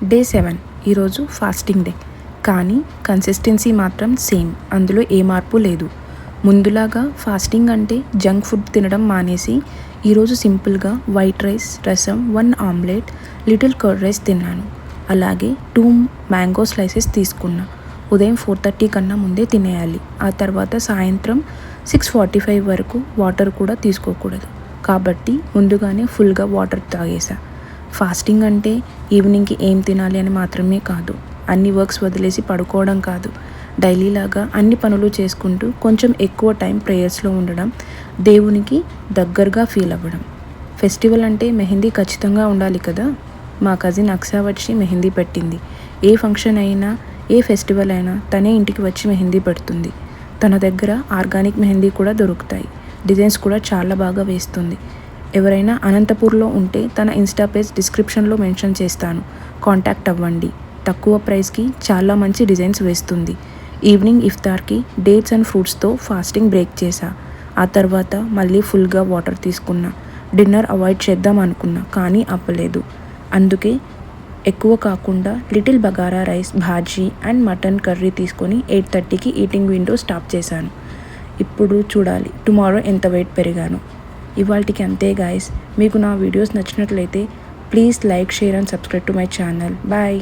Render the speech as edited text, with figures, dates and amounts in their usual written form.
Day 7 ఈరోజు fasting day. కానీ consistency మాత్రం సేమ్, అందులో ఏ మార్పు లేదు. ముందులాగా ఫాస్టింగ్ అంటే జంక్ ఫుడ్ తినడం మానేసి ఈరోజు సింపుల్గా వైట్ రైస్, రసం, 1 ఆమ్లెట్, లిటిల్ కర్డ్ రైస్ తిన్నాను. అలాగే 2 మ్యాంగో స్లైసెస్ తీసుకున్నా. ఉదయం 4:30 కన్నా ముందే తినేయాలి. ఆ తర్వాత సాయంత్రం 6:45 వరకు వాటర్ కూడా తీసుకోకూడదు. కాబట్టి ముందుగానే ఫుల్గా వాటర్ తాగేసా. ఫాస్టింగ్ అంటే ఈవినింగ్కి ఏం తినాలి అని మాత్రమే కాదు, అన్ని వర్క్స్ వదిలేసి పడుకోవడం కాదు. డైలీలాగా అన్ని పనులు చేసుకుంటూ కొంచెం ఎక్కువ టైం ప్రేయర్స్లో ఉండడం, దేవునికి దగ్గరగా ఫీల్ అవ్వడం. ఫెస్టివల్ అంటే మెహందీ ఖచ్చితంగా ఉండాలి కదా. మా కజిన్ అక్సా వచ్చి మెహందీ పెట్టింది. ఏ ఫంక్షన్ అయినా, ఏ ఫెస్టివల్ అయినా తనే ఇంటికి వచ్చి మెహందీ పెడుతుంది. తన దగ్గర ఆర్గానిక్ మెహందీ కూడా దొరుకుతాయి. డిజైన్స్ కూడా చాలా బాగా వేస్తుంది. ఎవరైనా అనంతపూర్లో ఉంటే తన ఇన్స్టా పేజ్ డిస్క్రిప్షన్లో మెన్షన్ చేస్తాను, కాంటాక్ట్ అవ్వండి. తక్కువ ప్రైస్కి చాలా మంచి డిజైన్స్ వేస్తుంది. ఈవినింగ్ ఇఫ్తార్కి డేట్స్ అండ్ ఫ్రూట్స్తో ఫాస్టింగ్ బ్రేక్ చేశా. ఆ తర్వాత మళ్ళీ ఫుల్గా వాటర్ తీసుకున్నా. డిన్నర్ అవాయిడ్ చేద్దాం అనుకున్నా, కానీ అవ్వలేదు. అందుకే ఎక్కువ కాకుండా little bagara rice, bhaji and mutton curry తీసుకొని 8:30కి ఈటింగ్ విండో స్టాప్ చేశాను. ఇప్పుడు చూడాలి టుమారో ఎంత వెయిట్ పెరిగాను. ఇవాల్టికి అంతే గాయస్. మీకు నా వీడియోస్ నచ్చినట్లయితే please like, share and subscribe to my channel. Bye.